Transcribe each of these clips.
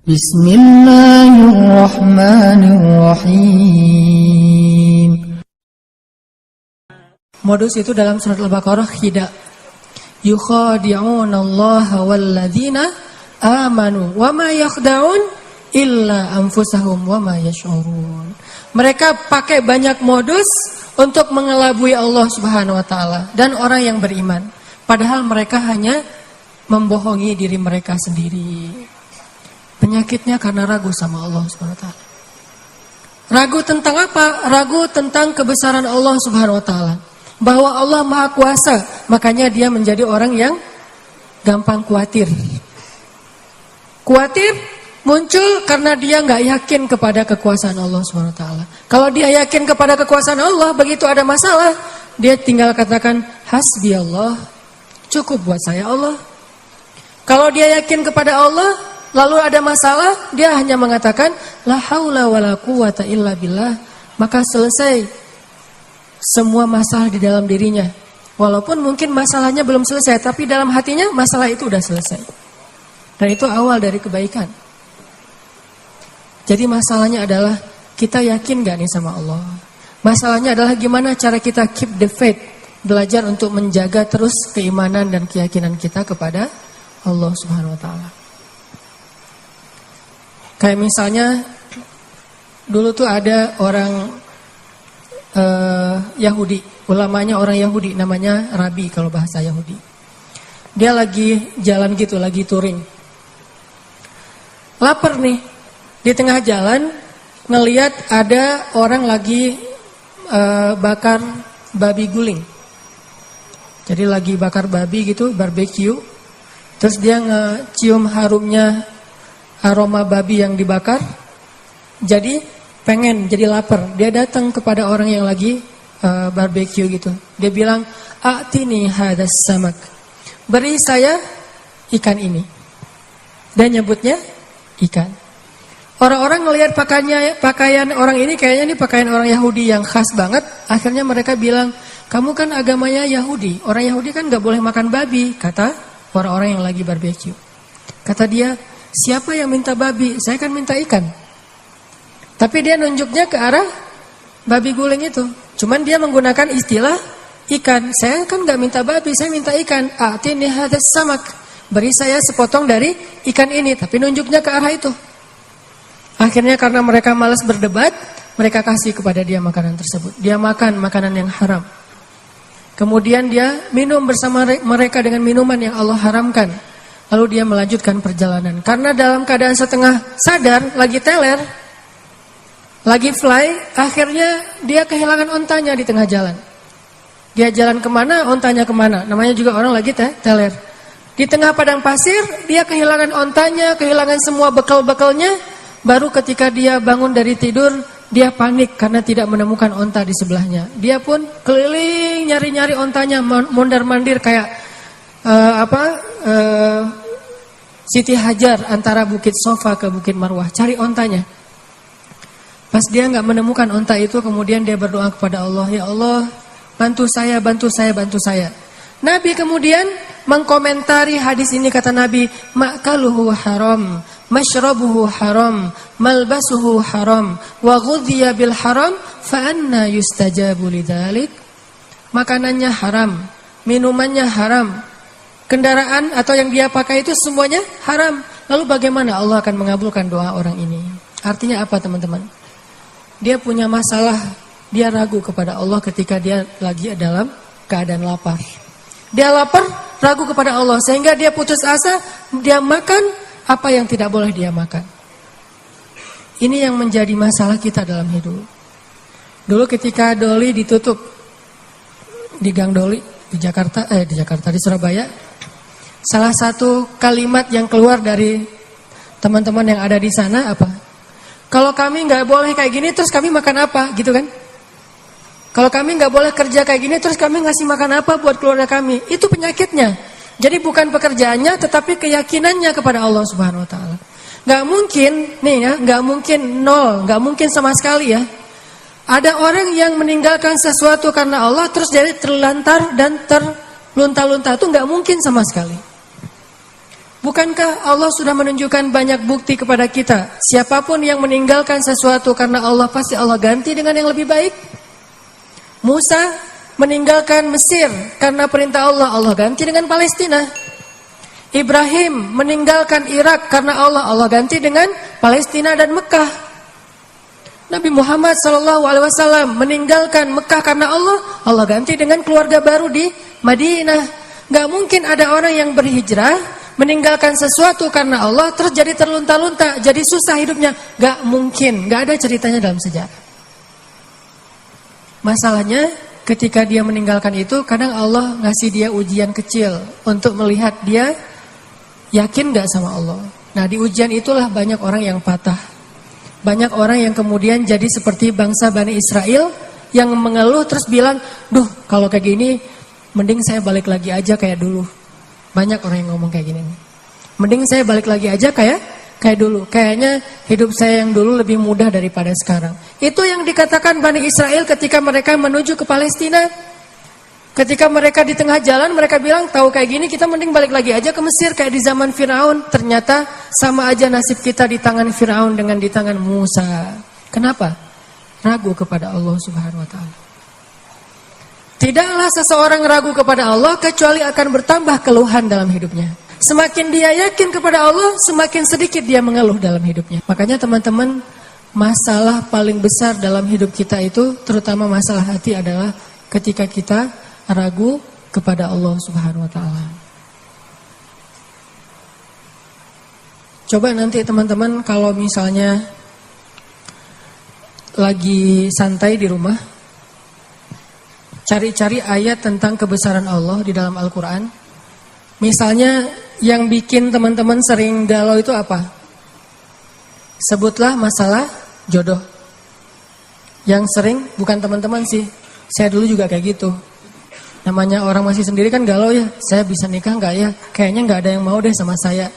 Bismillahirrahmanirrahim. Modus itu dalam surat Al-Baqarah khida. Yukhadi'una Allah walladzina amanu wa ma yakhda'un illa anfusahum wa ma yash'urun. Mereka pakai banyak modus untuk mengelabui Allah Subhanahu wa taala dan orang yang beriman. Padahal mereka hanya membohongi diri mereka sendiri. Penyakitnya karena ragu sama Allah Subhanahu wa taala. Ragu tentang apa? Ragu tentang kebesaran Allah Subhanahu wa taala. Bahwa Allah Maha Kuasa, makanya dia menjadi orang yang gampang khawatir. Khawatir muncul karena dia nggak yakin kepada kekuasaan Allah Subhanahu wa taala. Kalau dia yakin kepada kekuasaan Allah, begitu ada masalah, dia tinggal katakan hasbi Allah, cukup buat saya Allah. Kalau dia yakin kepada Allah, lalu ada masalah, dia hanya mengatakan la haula wala quwata illa billah, maka selesai semua masalah di dalam dirinya. Walaupun mungkin masalahnya belum selesai, tapi dalam hatinya masalah itu udah selesai. Dan itu awal dari kebaikan. Jadi masalahnya adalah kita yakin gak nih sama Allah. Masalahnya adalah gimana cara kita keep the faith, belajar untuk menjaga terus keimanan dan keyakinan kita kepada Allah Subhanahu wa taala. Kayak misalnya dulu tuh ada orang Yahudi, ulamanya orang Yahudi, namanya Rabi kalau bahasa Yahudi. Dia lagi jalan gitu, lagi touring. Lapar nih, di tengah jalan ngelihat ada orang lagi bakar babi guling. Jadi lagi bakar babi gitu, barbecue. Terus dia ngecium harumnya aroma babi yang dibakar. Jadi pengen, jadi lapar. Dia datang kepada orang yang lagi barbecue gitu. Dia bilang, "A'tini hadas samak." Beri saya ikan ini. Dan nyebutnya ikan. Orang-orang ngelihat pakaian orang ini, kayaknya ini pakaian orang Yahudi yang khas banget. Akhirnya mereka bilang, "Kamu kan agamanya Yahudi. Orang Yahudi kan gak boleh makan babi," kata orang-orang yang lagi barbecue. Kata dia, "Siapa yang minta babi? Saya kan minta ikan." Tapi dia nunjuknya ke arah babi guling itu. Cuman dia menggunakan istilah ikan. Saya kan gak minta babi, saya minta ikan. A'tini hadas samak. Beri saya sepotong dari ikan ini. Tapi nunjuknya ke arah itu. Akhirnya karena mereka malas berdebat, mereka kasih kepada dia makanan tersebut. Dia makan makanan yang haram. Kemudian dia minum bersama mereka dengan minuman yang Allah haramkan. Lalu dia melanjutkan perjalanan. Karena dalam keadaan setengah sadar, lagi teler, lagi fly, akhirnya dia kehilangan ontanya di tengah jalan. Dia jalan kemana, ontanya kemana. Namanya juga orang lagi teler. Di tengah padang pasir, dia kehilangan ontanya, kehilangan semua bekal-bekalnya. Baru ketika dia bangun dari tidur, dia panik karena tidak menemukan onta di sebelahnya. Dia pun keliling nyari-nyari ontanya, mondar-mandir kayak Siti Hajar antara Bukit Sofa ke Bukit Marwah, cari ontanya. Pas dia nggak menemukan onta itu, kemudian dia berdoa kepada Allah, "Ya Allah, bantu saya, bantu saya, bantu saya." Nabi kemudian mengkomentari hadis ini, kata Nabi, "Ma'kaluhu haram, mashrabuhu haram, malbasuhu haram, wa ghudhiya bil haram, fa anna yustajabu lidzalik." Makanannya haram, minumannya haram, kendaraan atau yang dia pakai itu semuanya haram. Lalu bagaimana Allah akan mengabulkan doa orang ini? Artinya apa, teman-teman? Dia punya masalah, dia ragu kepada Allah ketika dia lagi dalam keadaan lapar. Dia lapar, ragu kepada Allah, sehingga dia putus asa, dia makan apa yang tidak boleh dia makan. Ini yang menjadi masalah kita dalam hidup. Dulu ketika Doli ditutup di Gang Doli di Surabaya, salah satu kalimat yang keluar dari teman-teman yang ada di sana apa? Kalau kami nggak boleh kayak gini, terus kami makan apa, gitu kan? Kalau kami nggak boleh kerja kayak gini, terus kami ngasih makan apa buat keluarga kami? Itu penyakitnya. Jadi bukan pekerjaannya, tetapi keyakinannya kepada Allah Subhanahu Wa Taala. Nggak mungkin, nih ya, nggak mungkin nol, nggak mungkin sama sekali ya. Ada orang yang meninggalkan sesuatu karena Allah, terus jadi terlantar dan terlunta-lunta, itu nggak mungkin sama sekali. Bukankah Allah sudah menunjukkan banyak bukti kepada kita? Siapapun yang meninggalkan sesuatu karena Allah, pasti Allah ganti dengan yang lebih baik. Musa meninggalkan Mesir karena perintah Allah, Allah ganti dengan Palestina. Ibrahim meninggalkan Irak karena Allah, Allah ganti dengan Palestina dan Mekah. Nabi Muhammad SAW meninggalkan Mekah karena Allah, Allah ganti dengan keluarga baru di Madinah. Gak mungkin ada orang yang berhijrah meninggalkan sesuatu karena Allah terus jadi terlunta-lunta, jadi susah hidupnya. Gak mungkin, gak ada ceritanya dalam sejarah. Masalahnya ketika dia meninggalkan itu, kadang Allah ngasih dia ujian kecil untuk melihat dia yakin gak sama Allah. Nah, di ujian itulah banyak orang yang patah. Banyak orang yang kemudian jadi seperti bangsa Bani Israel yang mengeluh terus bilang, duh kalau kayak gini mending saya balik lagi aja kayak dulu. Banyak orang yang ngomong kayak gini nih. Mending saya balik lagi aja kayak dulu. Kayaknya hidup saya yang dulu lebih mudah daripada sekarang. Itu yang dikatakan Bani Israel ketika mereka menuju ke Palestina. Ketika mereka di tengah jalan, mereka bilang, tahu kayak gini kita mending balik lagi aja ke Mesir kayak di zaman Firaun. Ternyata sama aja nasib kita di tangan Firaun dengan di tangan Musa. Kenapa? Ragu kepada Allah Subhanahu wa taala. Tidaklah seseorang ragu kepada Allah kecuali akan bertambah keluhan dalam hidupnya. Semakin dia yakin kepada Allah, semakin sedikit dia mengeluh dalam hidupnya. Makanya teman-teman, masalah paling besar dalam hidup kita itu, terutama masalah hati, adalah ketika kita ragu kepada Allah Subhanahu wa taala. Coba nanti teman-teman kalau misalnya lagi santai di rumah, cari-cari ayat tentang kebesaran Allah di dalam Al-Quran. Misalnya yang bikin teman-teman sering galau itu apa? Sebutlah masalah jodoh. Yang sering, bukan teman-teman sih, saya dulu juga kayak gitu. Namanya orang masih sendiri kan galau ya. Saya bisa nikah gak ya? Kayaknya gak ada yang mau deh sama saya.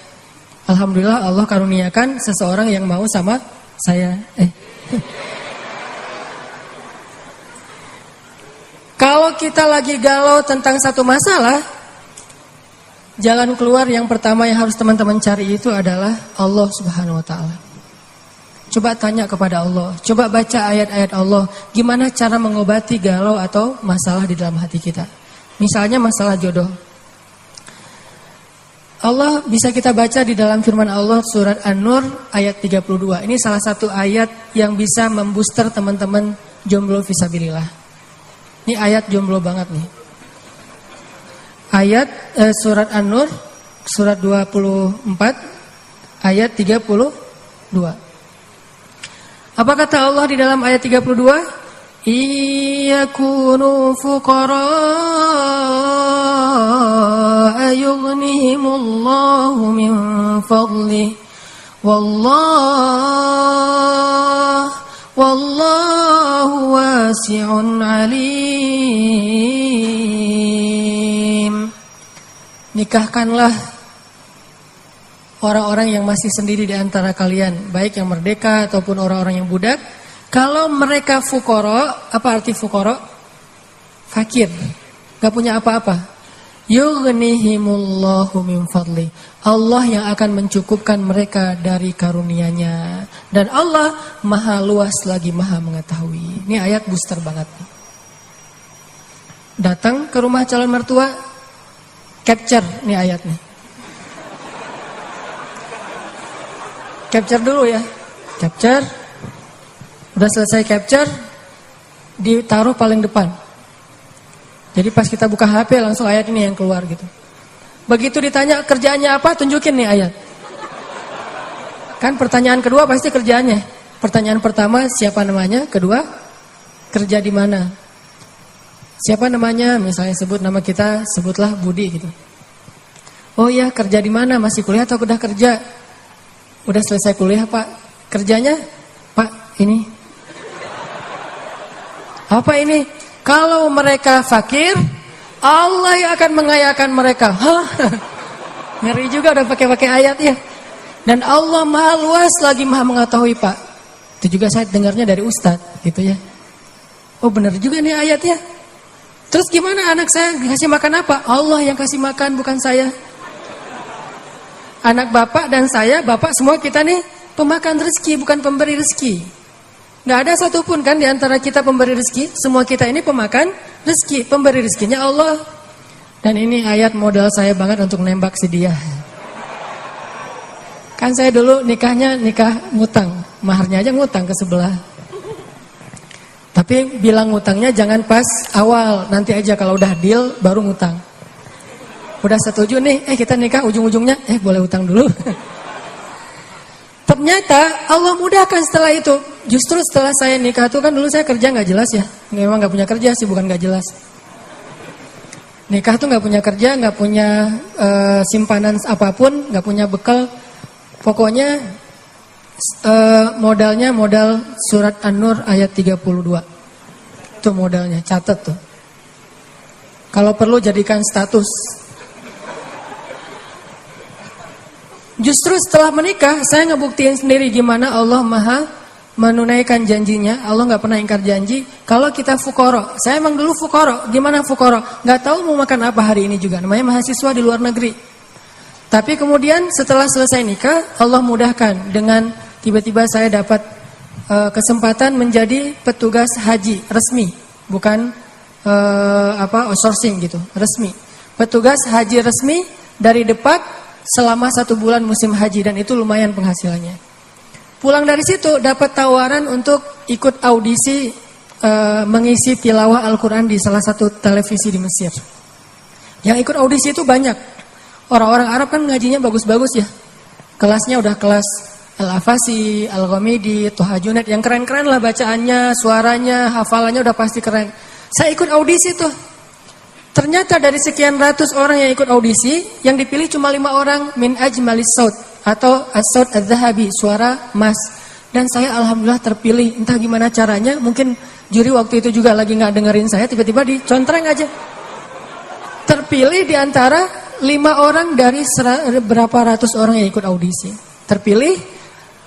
Alhamdulillah Allah karuniakan seseorang yang mau sama saya. Kalau kita lagi galau tentang satu masalah, jalan keluar yang pertama yang harus teman-teman cari itu adalah Allah Subhanahu wa taala. Coba tanya kepada Allah, coba baca ayat-ayat Allah, gimana cara mengobati galau atau masalah di dalam hati kita. Misalnya masalah jodoh. Allah bisa kita baca di dalam firman Allah surat An-Nur ayat 32. Ini salah satu ayat yang bisa membooster teman-teman jomblo fisabilillah. Ini ayat jomblo banget nih. Ayat surat An-Nur surat 24 ayat 32. Apa kata Allah di dalam ayat 32? Iyakunu fuqara yughnihimullahu min fadlih wallahu wasi'un alim. Nikahkanlah orang-orang yang masih sendiri di antara kalian, baik yang merdeka ataupun orang-orang yang budak. Kalau mereka fuqara, apa arti fuqara? Fakir, gak punya apa-apa. Yughnihimullahu min fadli. Allah yang akan mencukupkan mereka dari karunia-Nya. Dan Allah maha luas lagi maha mengetahui. Ini ayat booster banget. Datang ke rumah calon mertua, capture nih ayat nih. Capture dulu ya. Capture. Udah selesai capture, ditaruh paling depan. Jadi pas kita buka HP langsung ayat ini yang keluar gitu. Begitu ditanya kerjaannya apa, tunjukin nih ayat. Kan pertanyaan kedua pasti kerjaannya. Pertanyaan pertama siapa namanya, kedua kerja di mana. Siapa namanya, misalnya sebut nama kita, sebutlah Budi gitu. Oh iya, kerja di mana, masih kuliah atau udah kerja? Udah selesai kuliah Pak. Kerjanya? Pak, ini. Apa ini? Kalau mereka fakir, Allah yang akan mengayakan mereka. Hah? Ngeri juga udah pakai ayat ya. Dan Allah maha luas lagi maha mengetahui Pak. Itu juga saya dengarnya dari Ustadz gitu ya. Oh benar juga nih ayat ya. Terus gimana anak saya kasih makan apa? Allah yang kasih makan bukan saya. Anak bapak dan saya, bapak semua kita nih pemakan rezeki, bukan pemberi rezeki. Nggak ada satupun kan di antara kita pemberi rezeki. Semua kita ini pemakan rezeki, pemberi rezekinya Allah. Dan ini ayat modal saya banget untuk nembak si dia. Kan saya dulu nikahnya nikah ngutang, maharnya aja ngutang ke sebelah. Tapi bilang ngutangnya jangan pas awal, nanti aja kalau udah deal baru ngutang. Udah setuju nih, kita nikah ujung-ujungnya, boleh utang dulu. Ternyata Allah mudahkan setelah itu. Justru setelah saya nikah tuh kan dulu saya kerja nggak jelas ya, memang nggak punya kerja sih, bukan nggak jelas. Nikah tuh nggak punya kerja, nggak punya simpanan apapun, nggak punya bekal. Pokoknya modalnya modal surat An-Nur ayat 32. Itu modalnya, catat tuh. Kalau perlu jadikan status. Justru setelah menikah saya ngebuktiin sendiri gimana Allah Maha menunaikan janjinya. Allah nggak pernah ingkar janji. Kalau kita fukoro, saya emang dulu fukoro. Gimana fukoro? Nggak tahu mau makan apa hari ini juga. Namanya mahasiswa di luar negeri. Tapi kemudian setelah selesai nikah, Allah mudahkan dengan tiba-tiba saya dapat kesempatan menjadi petugas haji resmi, bukan outsourcing gitu, resmi. Petugas haji resmi dari Depak selama 1 bulan musim haji, dan itu lumayan penghasilannya. Pulang dari situ dapat tawaran untuk ikut audisi mengisi tilawah Al-Quran di salah satu televisi di Mesir. Yang ikut audisi itu banyak. Orang-orang Arab kan ngajinya bagus-bagus ya. Kelasnya udah kelas Al-Afasi, Al-Ghamidi, Toha Junaid, yang keren-keren lah bacaannya, suaranya, hafalannya udah pasti keren. Saya ikut audisi tuh. Ternyata dari sekian ratus orang yang ikut audisi, yang dipilih cuma 5 orang min ajmalis saut atau as-saut adz-dzahabi, suara emas. Dan saya alhamdulillah terpilih. Entah gimana caranya, mungkin juri waktu itu juga lagi nggak dengerin saya, tiba-tiba dicontreng aja. Terpilih di antara 5 orang dari berapa ratus orang yang ikut audisi. Terpilih.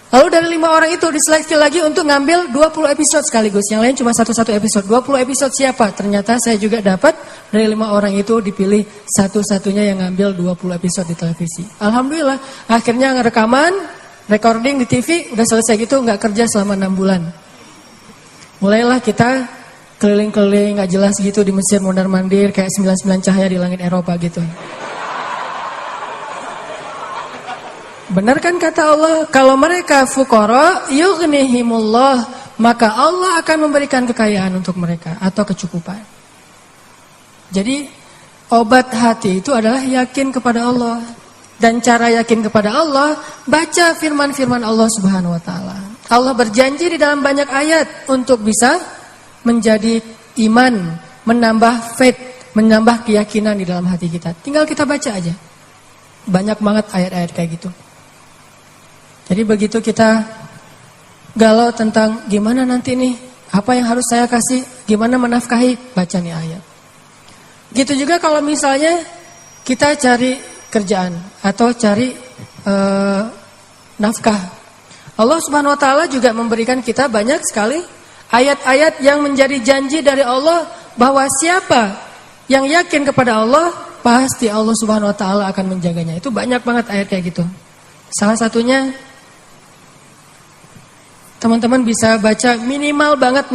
Lalu dari 5 orang itu diseleksi lagi untuk ngambil 20 episode sekaligus. Yang lain cuma satu episode. 20 episode siapa? Ternyata saya juga dapat dari 5 orang itu dipilih satu-satunya yang ngambil 20 episode di televisi. Alhamdulillah. Akhirnya rekaman, recording di TV, udah selesai gitu, nggak kerja selama 6 bulan. Mulailah kita keliling-keliling nggak jelas gitu di Mesir, mondar-mandir kayak 99 cahaya di langit Eropa gitu. Benar kan kata Allah, kalau mereka fuqara yughnihimullah, maka Allah akan memberikan kekayaan untuk mereka atau kecukupan. Jadi obat hati itu adalah yakin kepada Allah. Dan cara yakin kepada Allah, baca firman-firman Allah Subhanahu wa taala. Allah berjanji di dalam banyak ayat untuk bisa menjadi iman, menambah faith, menambah keyakinan di dalam hati kita. Tinggal kita baca aja. Banyak banget ayat-ayat kayak gitu. Jadi begitu kita galau tentang gimana nanti nih, apa yang harus saya kasih, gimana menafkahi, baca nih ayat. Gitu juga kalau misalnya kita cari kerjaan atau cari nafkah. Allah Subhanahu wa taala juga memberikan kita banyak sekali ayat-ayat yang menjadi janji dari Allah bahwa siapa yang yakin kepada Allah, pasti Allah Subhanahu wa taala akan menjaganya. Itu banyak banget ayat kayak gitu. Salah satunya teman-teman bisa baca minimal banget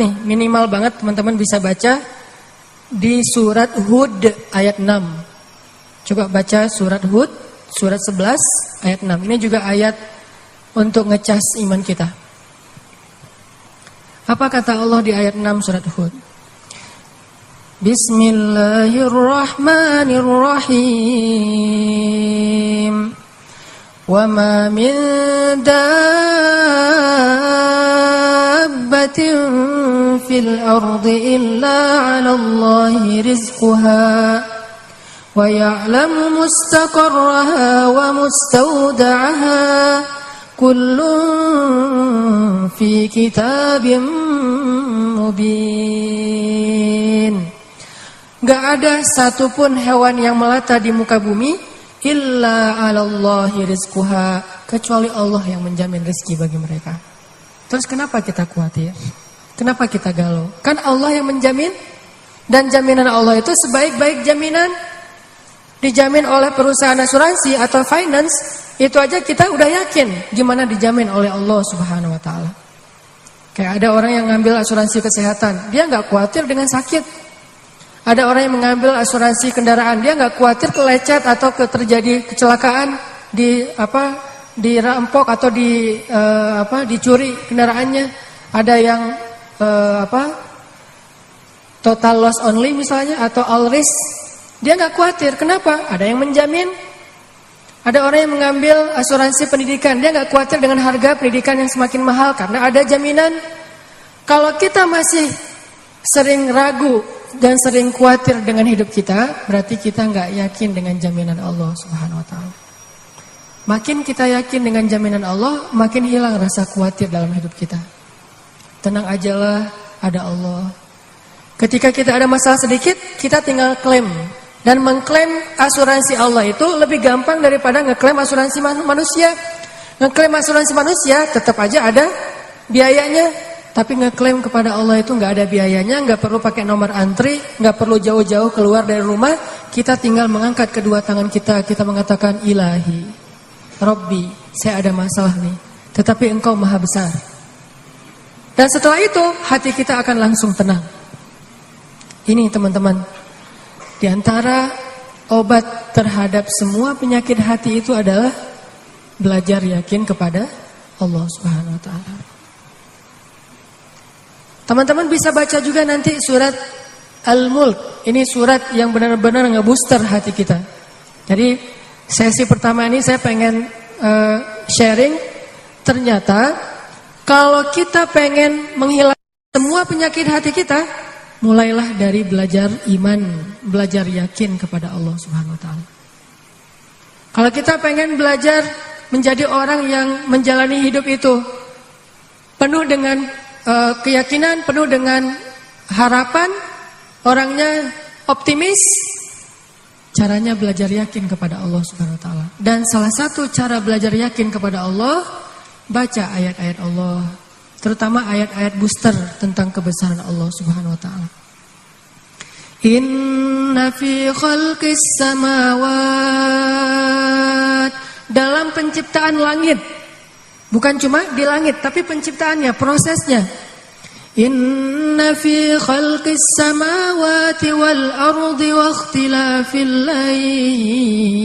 teman-teman bisa baca di surat Hud ayat 6. Coba baca surat Hud, surat 11 ayat 6. Ini juga ayat untuk ngecas iman kita. Apa kata Allah di ayat 6 surat Hud? Bismillahirrahmanirrahim. Wa ma min dabbatin fil ardi illa 'ala Allahi rizquha wa ya'lamu mustaqarraha wa mustawda'aha kullun fi kitabim mubin. Gak ada satupun hewan yang melata di muka bumi illa 'alallahi rizquha, kecuali Allah yang menjamin rezeki bagi mereka. Terus kenapa kita khawatir? Kenapa kita galau? Kan Allah yang menjamin, dan jaminan Allah itu sebaik-baik jaminan. dijamin oleh perusahaan asuransi atau finance, itu aja kita udah yakin gimana dijamin oleh Allah Subhanahu wa taala. Kayak ada orang yang ngambil asuransi kesehatan, dia nggak khawatir dengan sakit. Ada orang yang mengambil asuransi kendaraan, dia nggak khawatir kelecet atau terjadi kecelakaan, dirampok atau dicuri kendaraannya. Ada yang total loss only misalnya atau all risk. Dia nggak khawatir. Kenapa? Ada yang menjamin. Ada orang yang mengambil asuransi pendidikan, dia nggak khawatir dengan harga pendidikan yang semakin mahal karena ada jaminan. Kalau kita masih sering ragu dan sering khawatir dengan hidup kita, berarti kita nggak yakin dengan jaminan Allah Subhanahu wa taala. Makin kita yakin dengan jaminan Allah, makin hilang rasa khawatir dalam hidup kita. Tenang ajalah, ada Allah. Ketika kita ada masalah sedikit, kita tinggal klaim. Dan mengklaim asuransi Allah itu lebih gampang daripada ngeklaim asuransi manusia. Ngeklaim asuransi manusia tetap aja ada biayanya. Tapi ngeklaim kepada Allah itu nggak ada biayanya, nggak perlu pakai nomor antri, nggak perlu jauh-jauh keluar dari rumah. Kita tinggal mengangkat kedua tangan kita mengatakan Ilahi, Robbi, saya ada masalah nih. Tetapi Engkau Maha Besar. Dan setelah itu hati kita akan langsung tenang. Ini teman-teman. Di antara obat terhadap semua penyakit hati itu adalah belajar yakin kepada Allah Subhanahu wa taala. Teman-teman bisa baca juga nanti surat Al-Mulk. Ini surat yang benar-benar ngebooster hati kita. Jadi sesi pertama ini saya pengen sharing. Ternyata kalau kita pengen menghilangkan semua penyakit hati kita, mulailah dari belajar iman, belajar yakin kepada Allah Subhanahu wa taala. Kalau kita pengen belajar menjadi orang yang menjalani hidup itu penuh dengan keyakinan, penuh dengan harapan, orangnya optimis, caranya belajar yakin kepada Allah Subhanahu wa taala. Dan salah satu cara belajar yakin kepada Allah, baca ayat-ayat Allah. Terutama ayat-ayat booster tentang kebesaran Allah Subhanahu wa taala. Inna fi khalqis samawat, dalam penciptaan langit. Bukan cuma di langit, tapi penciptaannya, prosesnya. Inna fi khalqis samawati wal ardi wa ikhtilafil lail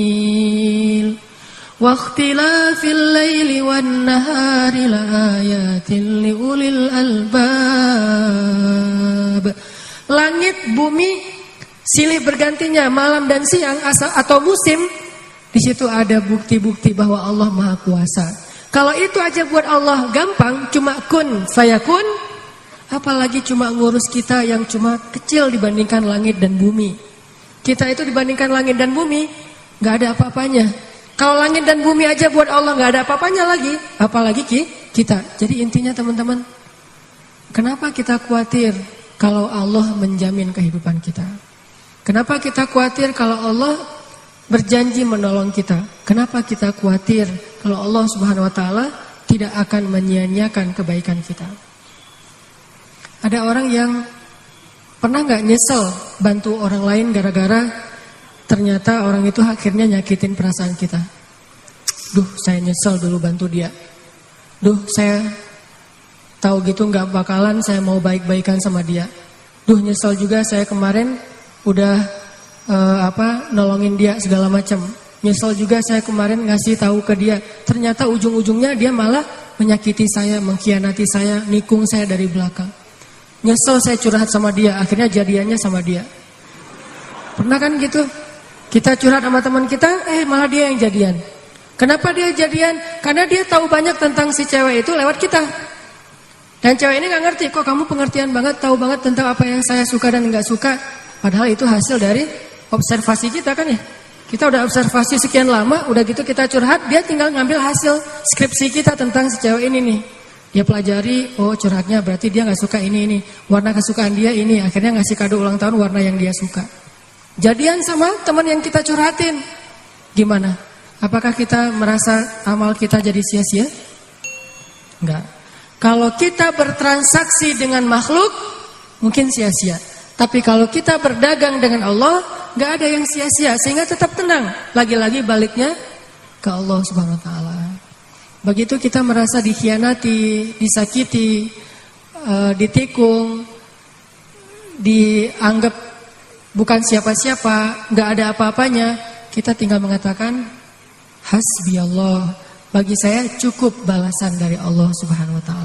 Wakhtilafil laili wan nahari laayatin liulil albab. Langit, bumi, silih bergantinya malam dan siang atau musim, di situ ada bukti-bukti bahwa Allah Maha Kuasa. Kalau itu aja buat Allah gampang, cuma kun fayakun, apalagi cuma ngurus kita yang cuma kecil dibandingkan langit dan bumi. Kita itu dibandingkan langit dan bumi nggak ada apa-apanya. Kalau langit dan bumi aja buat Allah nggak ada apa-apanya lagi, apalagi kita. Jadi intinya teman-teman, kenapa kita khawatir kalau Allah menjamin kehidupan kita? Kenapa kita khawatir kalau Allah berjanji menolong kita? Kenapa kita khawatir kalau Allah Subhanahu wa taala tidak akan menyia-nyiakan kebaikan kita? Ada orang yang pernah nggak nyesel bantu orang lain gara-gara ternyata orang itu akhirnya nyakitin perasaan kita. Duh, saya nyesel dulu bantu dia. Duh, saya tahu gitu nggak bakalan saya mau baik-baikan sama dia. Duh, nyesel juga saya kemarin udah nolongin dia segala macam. Nyesel juga saya kemarin ngasih tahu ke dia. Ternyata ujung-ujungnya dia malah menyakiti saya, mengkhianati saya, nikung saya dari belakang. Nyesel saya curhat sama dia, akhirnya jadiannya sama dia. Pernah kan gitu? Kita curhat sama teman kita, malah dia yang jadian. Kenapa dia jadian? Karena dia tahu banyak tentang si cewek itu lewat kita. Dan cewek ini gak ngerti, kok kamu pengertian banget, tahu banget tentang apa yang saya suka dan gak suka. Padahal itu hasil dari observasi kita kan ya. Kita udah observasi sekian lama, udah gitu kita curhat, dia tinggal ngambil hasil skripsi kita tentang si cewek ini nih. Dia pelajari, oh curhatnya berarti dia gak suka ini. Warna kesukaan dia ini, akhirnya ngasih kado ulang tahun warna yang dia suka. Jadian sama teman yang kita curhatin. Gimana? Apakah kita merasa amal kita jadi sia-sia? Enggak. Kalau kita bertransaksi dengan makhluk, mungkin sia-sia. Tapi kalau kita berdagang dengan Allah, nggak ada yang sia-sia, sehingga tetap tenang. Lagi-lagi baliknya ke Allah Subhanahu Wa Taala. Begitu kita merasa dikhianati, disakiti, ditikung, dianggap bukan siapa-siapa, nggak ada apa-apanya, kita tinggal mengatakan hasbiyallah. Bagi saya cukup balasan dari Allah Subhanahu Wa Taala.